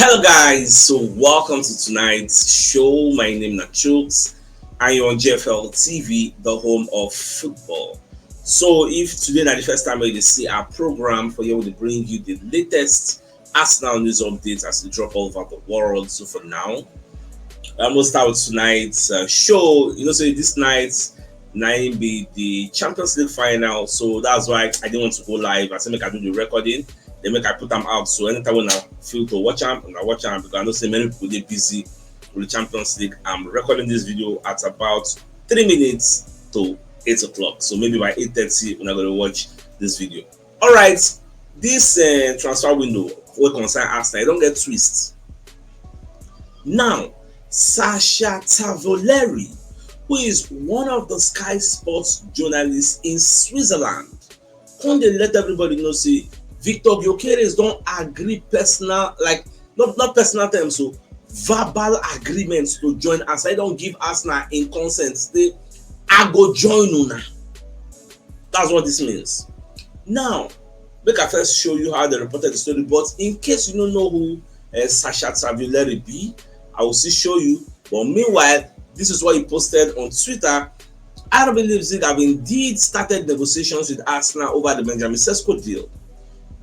Hello guys, so welcome to tonight's show. My name is CHUKS. I am on JFL TV, the home of football. So if today is the first time you see our program, for you to bring you the latest Arsenal news updates as they drop all over the world. So for now, I'm gonna start with tonight's show. So this night be the Champions League final. So that's why I didn't want to go live. I said make I do the recording. They make I put them out. So anytime when I feel to watch them, I watch them because I know say many people they busy with the Champions League. I'm recording this video at about 3 minutes to 8 o'clock. So maybe by 8:30 we're not gonna watch this video. All right, this transfer window will concern Arsenal. I don't get twists. Now, Sasha Tavoleri, who is one of the Sky Sports journalists in Switzerland, come dey let everybody know say Victor Gyökeres don't agree personal, like not personal terms, so verbal agreements to join us. I don't give Arsenal in consent. Say I go join una. That's what this means. Now, make I first show you how they reported the story. But in case you don't know who Sasha Tavoleri be, I will still show you. But meanwhile, this is what he posted on Twitter. RB Leipzig have indeed started negotiations with Arsenal over the Benjamin Sesko deal.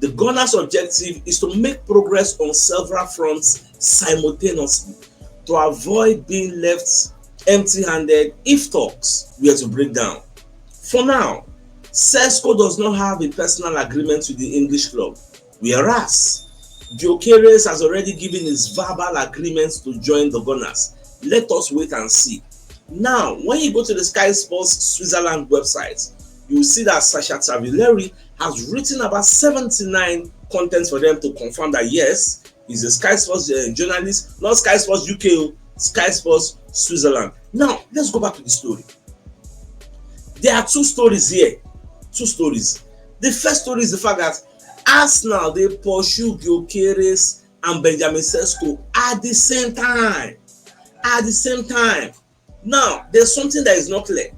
The Gunners' objective is to make progress on several fronts simultaneously to avoid being left empty-handed if talks were to break down. For now, Sesko does not have a personal agreement with the English club, whereas Gyökeres has already given his verbal agreements to join the Gunners. Let us wait and see. Now, when you go to the Sky Sports Switzerland website, you will see that Sasha Tavoleri has written about 79 contents for them to confirm that yes, he's a Sky Sports journalist, not Sky Sports UK, Sky Sports Switzerland. Now, let's go back to the story. There are two stories here. Two stories. The first story is the fact that Arsenal, they pursue Gyökeres and Benjamin Sesko at the same time. At the same time. Now, there's something that is not clear.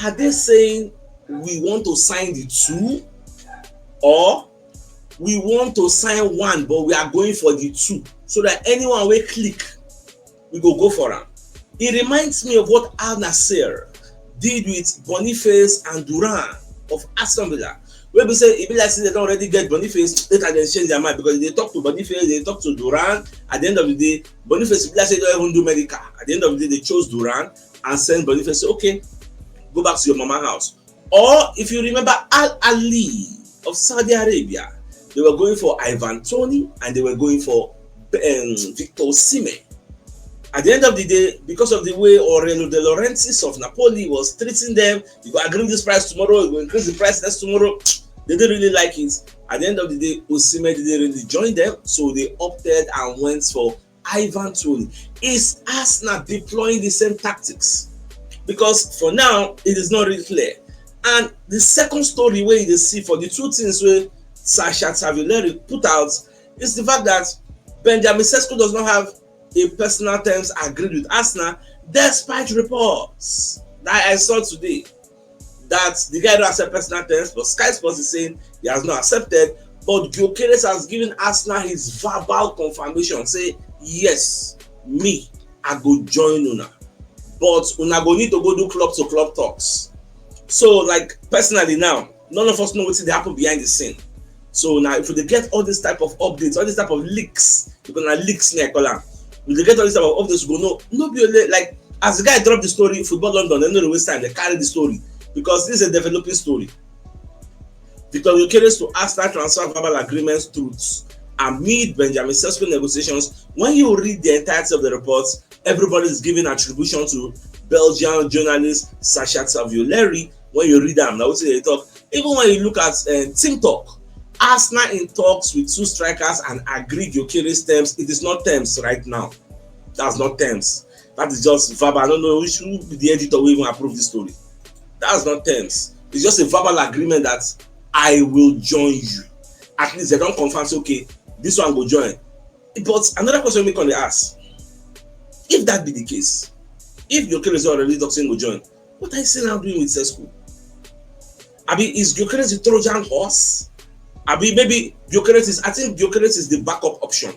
Are they saying we want to sign the two, or we want to sign one but we are going for the two, so that anyone will click, we go for them? It reminds me of what Al Nassr did with Boniface and Duran of Aston Villa. Where we say if like say they don't already get Boniface, they can then change their mind because they talk to Boniface, they talk to Duran. At the end of the day, Boniface, if like say they don't even do medical, at the end of the day they chose Duran and send Boniface. Say, okay, go back to your mama house. Or if you remember Al Ali of Saudi Arabia, they were going for Ivan Toney and they were going for Victor Osimhen. At the end of the day, because of the way Aurelio De Laurentiis of Napoli was treating them, you go agree this price tomorrow, you go increase the price next tomorrow. They didn't really like it. At the end of the day, Osimhen didn't really join them, so they opted and went for Ivan Toney. Is Arsenal deploying the same tactics? Because for now, it is not really clear. And the second story where you see for the two things where Sasha Tavoleri put out is the fact that Benjamin Sesko does not have a personal terms agreed with Arsenal, despite reports that I saw today that the guy don't accept personal terms, but Sky Sports is saying he has not accepted. But Gyökeres has given Arsenal his verbal confirmation, say yes, me, I go join una, but una go need to go do club to club talks. So, like personally now, none of us know what's happen behind the scene. So now, if we get all this type of updates, all this type of leaks, you're gonna leaks me, I call them. If they get all this type of updates, we go no be like as the guy dropped the story, Football London, they know the waste time, they carry the story because this is a developing story. Victor Gyökeres to Arsenal transfer verbal agreements truths amid Benjamin Sesko negotiations. When you read the entirety of the reports, everybody is giving attribution to Belgian journalist Sasha Tavoleri. When you read them, now they talk. Even when you look at Team Talk, Arsenal in talks with two strikers and agree Gyökeres terms. It is not terms right now. That's not terms. That is just verbal. I don't know which will be the editor will even approve this story. That's not terms. It's just a verbal agreement that I will join you. At least they don't confirm, say, okay, this one will join. But another question we can ask, if that be the case, if Gyökeres already talking will join, what are you saying now doing with Sesko? Is Gyökeres the Trojan horse? Maybe Gyökeres is, I think Gyökeres is the backup option.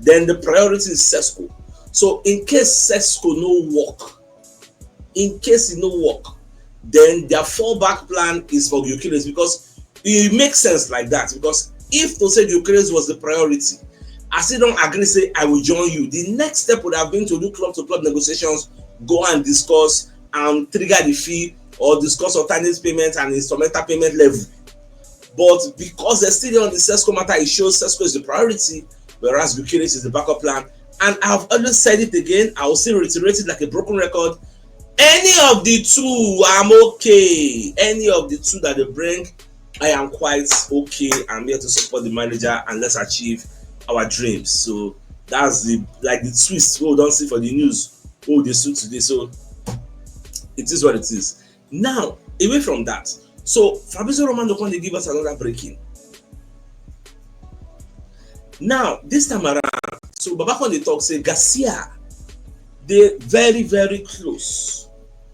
then the priority is Sesko. So in case Sesko no work, then their fallback plan is for Gyökeres, because it makes sense like that. Because if to say Gyökeres was the priority, as they don't agree, say I will join you, the next step would have been to do club to club negotiations, go and discuss and trigger the fee, or discuss alternate payment and instrumental payment level. But because they're still on the Sesko matter, it shows Sesko is the priority, whereas Gyökeres is the backup plan. And I've always said it again, I will still reiterate it like a broken record. Any of the two, I'm okay. Any of the two that they bring, I am quite okay. I'm here to support the manager and let's achieve our dreams. So that's the twist we don't see for the news. Oh, they suit today. So it is what it is. Now, away from that, so Fabrizio Romano can give us another breaking. Now, this time around, so Babacon they talk say Garcia, they're very, very close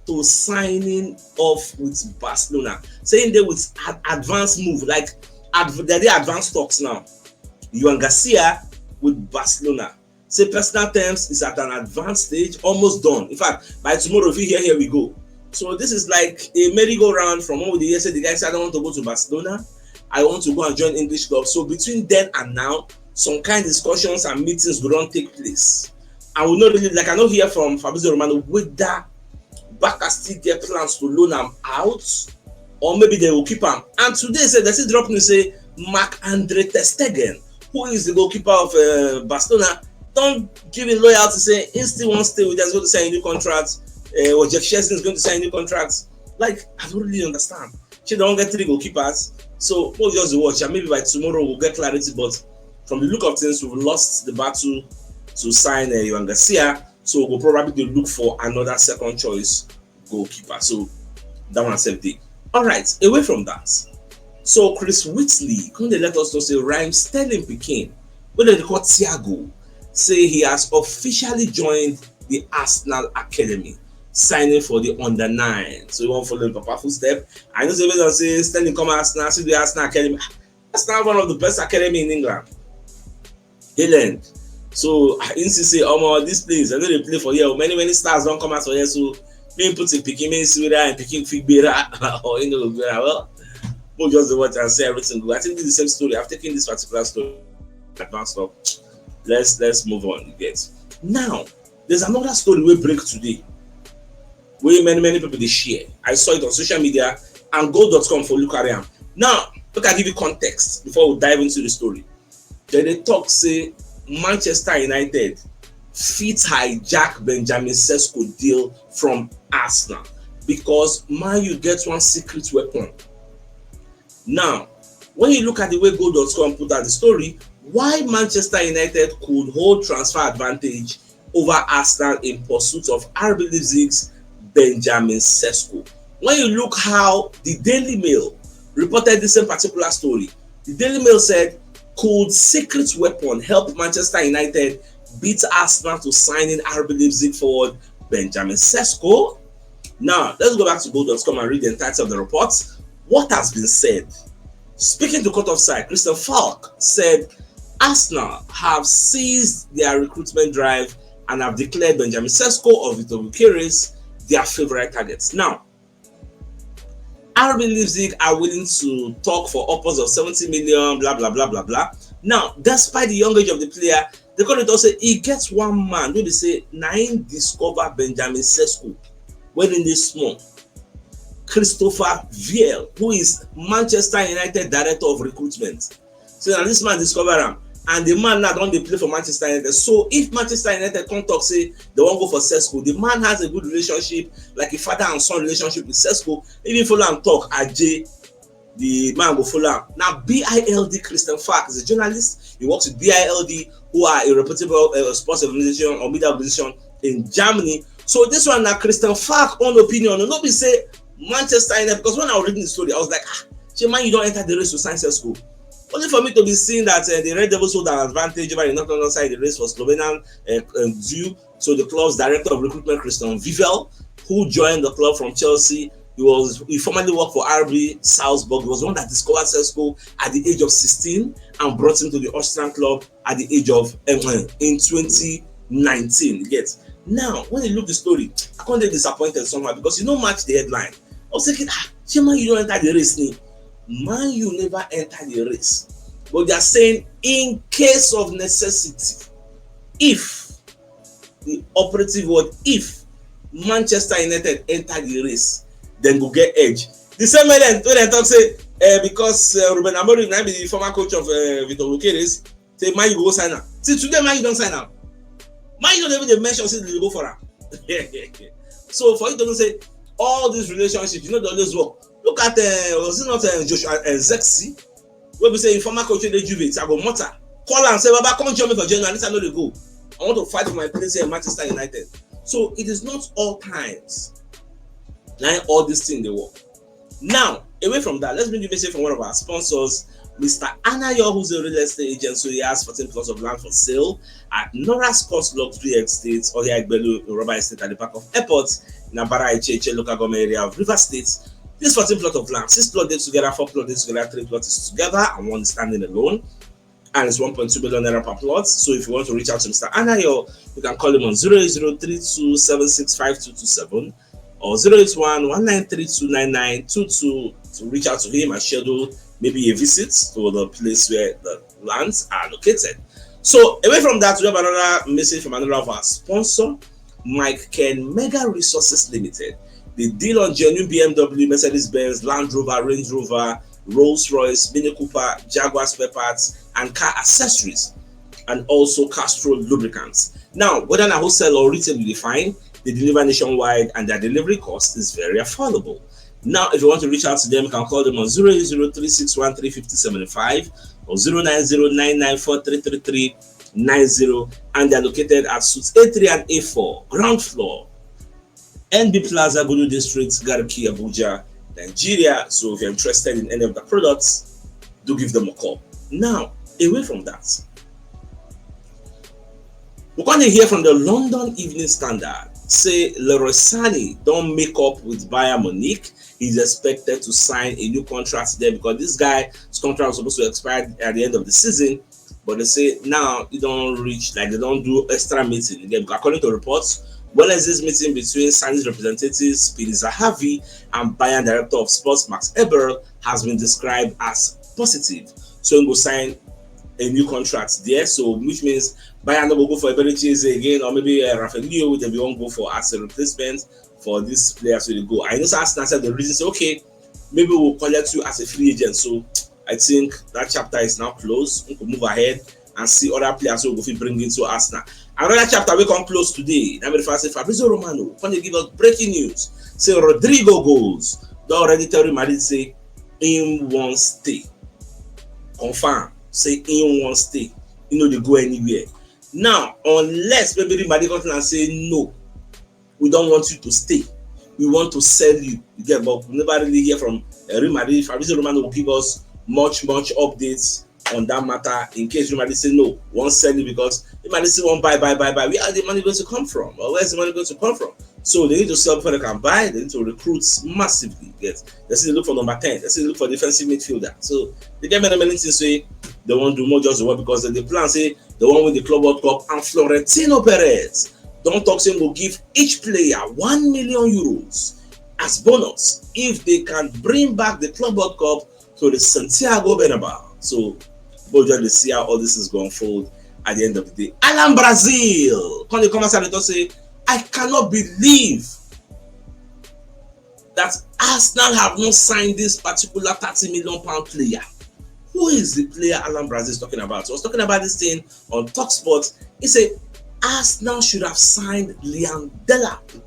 to signing off with Barcelona, saying they with advanced move, like they're advanced talks now. Joan Garcia with Barcelona. Say personal terms is at an advanced stage, almost done. In fact, by tomorrow, if you hear, here we go. So this is like a merry-go-round from one with the year. Said the guy said, I don't want to go to Barcelona. I want to go and join English club. So between then and now, some kind of discussions and meetings will not take place. And we know really, like I know here from Fabrizio Romano, whether Barca still get plans to loan him out, or maybe they will keep him. And today, say they still drop me say Marc-Andre ter Stegen, who is the goalkeeper of Barcelona, don't give him loyalty. Say he still wants to stay with us, going to sign a new contract. Or Jeff Chesney is going to sign a new contract. Like, I don't really understand. She don't get 3 goalkeepers, so we'll just watch. And maybe by tomorrow we'll get clarity. But from the look of things, we've lost the battle to sign Joan Garcia, so we'll probably look for another second choice goalkeeper. So that one said it. All right, away from that. So Chris Whitley, come they let us know say Raheem Sterling Pidgin, what they call Thiago, say he has officially joined the Arsenal Academy, signing for the under-9. So you want to follow in Papa footstep. I know somebody say Sterling come Arsenal, see the Arsenal Academy. That's not one of the best academy in England. England. So I insist say, this place, I know they play for here. Many stars don't come out for here. So being put in Pidgin, and Pidgin Figbera or well, we'll just watch and say everything good. I think this is the same story. I've taken this particular story advanced up. Let's move on. You get now. There's another story we break today, where many people they share. I saw it on social media and goal.com for look at them. Now, look, I give you context before we dive into the story. Then they talk say Manchester United fit hijack Benjamin Sesko deal from Arsenal because Man U get one secret weapon. Now, when you look at the way goal.com put out the story, why Manchester United could hold transfer advantage over Arsenal in pursuit of RB Leipzig's Benjamin Sesko. When you look how the Daily Mail reported this same particular story, the Daily Mail said, could secret weapon help Manchester United beat Arsenal to sign in RB Leipzig forward Benjamin Sesko? Now, let's go back to goal.com and read the entirety of the report. What has been said? Speaking to Court of Side, Christian Falk said, Arsenal have seized their recruitment drive and have declared Benjamin Sesko or Victor Gyökeres their favorite targets. Now, RB Leipzig are willing to talk for upwards of 70 million, blah, blah, blah, blah, blah. Now, despite the young age of the player, they call it also, he gets one man who they say, 9 discover Benjamin Sesko when in this small. Christopher Viel, who is Manchester United Director of Recruitment. So now this man discovered him. And the man now don't they play for Manchester United. So if Manchester United come talk say they won't go for Sesko, the man has a good relationship, like a father and son relationship with Sesko. Even follow and talk, AJ, the man go follow him. Now BILD Christian Falk is a journalist. He works with BILD, who are a reputable sports organization or media organization in Germany. So this one now Christian Falk own opinion. No be say Manchester United, because when I was reading the story, I was like, man, you don't enter the race to sign Sesko. Only for me to be seeing that the Red Devils hold an advantage over the Northern side the race for Slovenian due to the club's director of recruitment, Christian Vivel, who joined the club from Chelsea He formerly worked for RB Salzburg. He was the one that discovered Sesko at the age of 16 and brought him to the Austrian club at the age of in 2019. You get. Now, when you look the story, I can't get disappointed somehow because you don't match the headline. I was thinking, Man, you don't enter the race. Man, you never enter the race. But they are saying, in case of necessity, if the operative word, if Manchester United enter the race, then go get edge. The same way when they talk say, because Ruben Amorim now be the former coach of Vitor Luqueires, say, Man, you go sign now. See, today, Man, you don't sign now. Man, you don't even mention, say, you go for her. So, for you to say, all these relationships, you know, they always work. Look at, was it not Joshua Zexi? Where we say, former coach of the Juve, Thiago Motta. Call and say, Baba, come join me for January. At least I know they go. I want to fight for my place here in Manchester United. So, it is not all times. Now, all these things they work. Now, away from that, let's bring you a message from one of our sponsors, Mr. Anayo, who's a real estate agent. So he has 14 plots of land for sale at Nora Scott's Luxury Estate, or here Igbelu Rubber Estate at the back of airport in Abara Icheche local government area of River State. This 14 plot of land, 6 plots together, 4 plots together, 3 plots together, and 1 standing alone. And it's 1.2 million naira per plot. So if you want to reach out to Mr. Anayo, you can call him on 08032765227 or 08119329922 to reach out to him and schedule maybe a visit to the place where the lands are located. So away from that, we have another message from another of our sponsor, Mike Ken Mega Resources Limited. They deal on genuine BMW, Mercedes-Benz, Land Rover, Range Rover, Rolls-Royce, Mini Cooper, Jaguar spare parts, and car accessories, and also Castrol lubricants. Now, whether in a wholesale or retail you define, they deliver nationwide and their delivery cost is very affordable. Now, if you want to reach out to them, you can call them on 08036135075 or 09099433390, and they're located at Suites A3 and A4, ground floor, NB Plaza, Gulu District, Garki, Abuja, Nigeria. So if you're interested in any of the products, do give them a call. Now, away from that, we're going to hear from the London Evening Standard. Say Leroy Sane don't make up with Bayern Munich. He's expected to sign a new contract there because this guy's contract was supposed to expire at the end of the season, but they say now they don't reach, like they don't do extra meeting again. According to reports, Wednesday's meeting between Sane's representatives Pini Zahavi and Bayern director of sports Max Eberl has been described as positive. So he will sign a new contract there, so which means Bayern will go for Eberichese again, or maybe Rafael, they won't go for as a replacement for this player. So they go. I know Arsenal said the reason, say, okay, maybe we'll collect you as a free agent. So I think that chapter is now closed. We can move ahead and see other players who will be bring into Arsenal. Another chapter we come close today. Now, if I say Fabrizio Romano, when they give us breaking news, say Rodrygo goes. They already tell you, Madrid say in one stay. Confirm, say in one stay. You know they go anywhere. Now, unless maybe the Madrid come and say no, we don't want you to stay. We want to sell you. You get, but we never really hear from Real Madrid. Fabrizio Romano will give us much updates on that matter in case Real Madrid say no, won't sell you because Real Madrid say won't buy. Where are the money going to come from? Or where's the money going to come from? So they need to sell before they can buy. They need to recruit massively. Yes, they say they look for number 10. They say they look for defensive midfielder. So they get many things say they won't do more just the work because the plan say they won't win the Club World Cup, and Florentino Perez don't talk saying will give each player 1 million euros as bonus if they can bring back the Club World Cup to the Santiago Bernabeu. So we'll just see how all this is going to unfold at the end of the day. Alan Brazil, when they come outside and say, I cannot believe that Arsenal have not signed this particular £30 million player. Who is the player Alan Brazil is talking about? So I was talking about this thing on TalkSport. He said Arsenal should have signed Liam Delap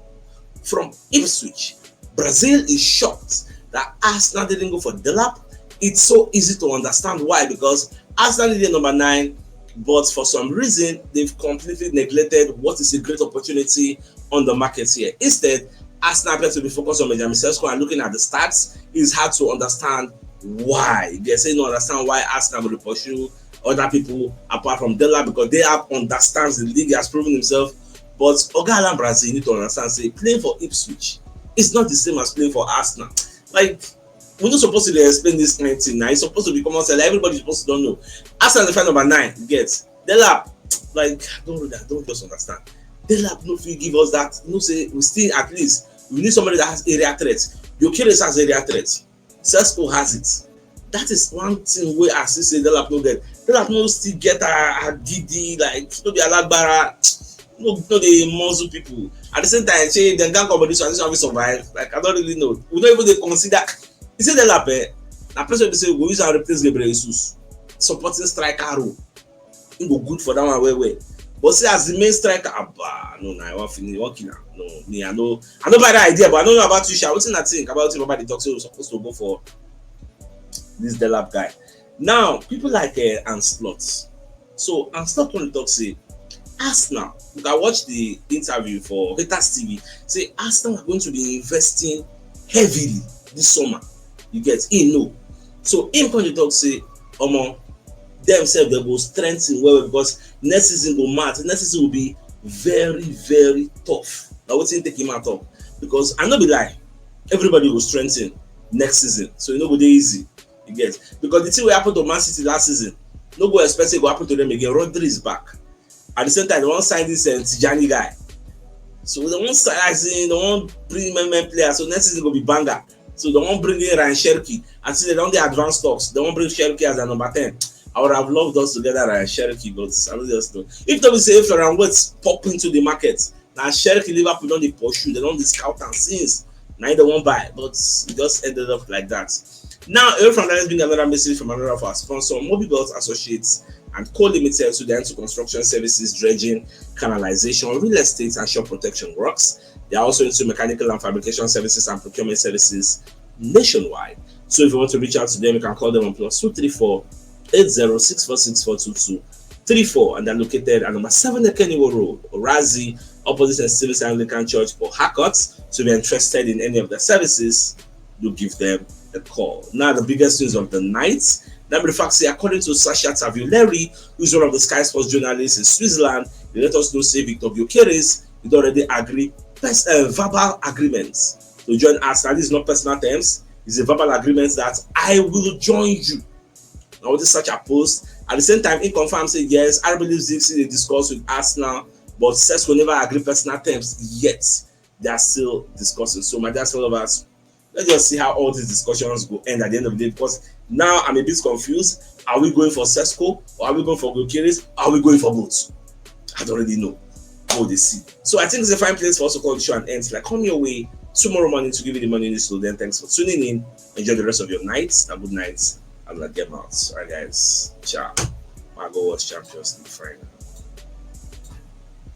from Ipswich. Brazil is shocked that Arsenal didn't go for Delap. It's so easy to understand why, because Arsenal needed number 9, but for some reason they've completely neglected what is a great opportunity on the market here. Instead, Arsenal appears to be focused on Benjamin Sesko, and looking at the stats, it's hard to understand why. They say no understand why Arsenal will pursue other people apart from Delap, because they have understands the league, has proven himself. But Oga Alan Brazil, you need to understand, say playing for Ipswich It's not the same as playing for Arsenal. Like, we're not supposed to explain this kind of thing now. It's supposed to be common sense. Like, everybody's supposed to don't know. Arsenal the fan number 9, you get. Delap, like, I don't just understand. Delap no fit give us that. You know, say we still at least we need somebody that has area threat. Gyökeres has area threat. Sesko has it. That is one thing where I see say Delap no get. Delap no still get a Didi, like no be Alagbara. No dey muzzle people. At the same time, say dem can come this one will survive. Like, I don't really know. We don't even dey consider. You say Delap, na person wey say we go use am replace Gabriel Jesus, supporting striker role. It go good for that one well. But see, as the main striker, no, I want finish working now. No, me, I know buy that idea, but I don't know about you, Sha. What I think about him about the talk? So we're supposed to go for this Delap guy. Now, people like Anslot. So Anslot on the talk say Arsenal. You can watch the interview for Haters TV. Say Arsenal are going to be investing heavily this summer. You get in no. So him on the talk say, themselves they go strengthen well because next season go mad. Next season will be very, very tough. Now what take him out of? Because I know be lie, everybody will strengthen next season. So you know go dey easy. You get because the thing will happen to Man City last season. No go expect it go happen to them again. Rodrygo is back. At the same time, they won't sign this Tijani guy. So they won't sign, they won't bring men players. So next season will be banger. So they won't bring in Ryan Cherki. Until they don't get advanced stocks. They won't bring Cherki as a number 10. I would have loved us to get that Ryan Cherki, but I don't just know. If they will say Florian Wirtz pop into the market, now Cherki Liverpool don't they pursue, they don't discount and since now they won't buy, but it just ended up like that. Now, away from that, let's bring another message from another of our sponsor, Mobibelt Associates and Co Limited, to the into construction services, dredging, canalization, real estate, and shop protection works. They are also into mechanical and fabrication services and procurement services nationwide. So if you want to reach out to them, you can call them on +234 8064642234, and they're located at number 7 Ekeniwo Road, Orazi, opposite St. Stephen's Anglican Church for Hackett. So if you're interested in any of their services, you give them a call. Now, the biggest news of the night. Let me fact say, according to Sasha Tavuleri, who is one of the Sky Sports journalists in Switzerland, they let us know say Victor Gyökeres did already agree verbal agreements to join Arsenal. This is not personal terms; it's a verbal agreement that I will join you. Now, this is such a post. At the same time, he confirmed say yes, I believe they discussed with Arsenal, but Sesko never agreed personal terms yet. They are still discussing. So, my dear followers, let's just see how all these discussions go end at the end of the day, because now I'm a bit confused. Are we going for Sesko or are we going for Gyökeres? Are we going for both? I don't really know. Oh, they see. So I think it's a fine place for us to call the show and end. Like, come your way tomorrow morning to give you the money in this. So then, thanks for tuning in. Enjoy the rest of your night. A good night. I'm not getting out. Alright, guys. Ciao. I'll go watch Champions League final.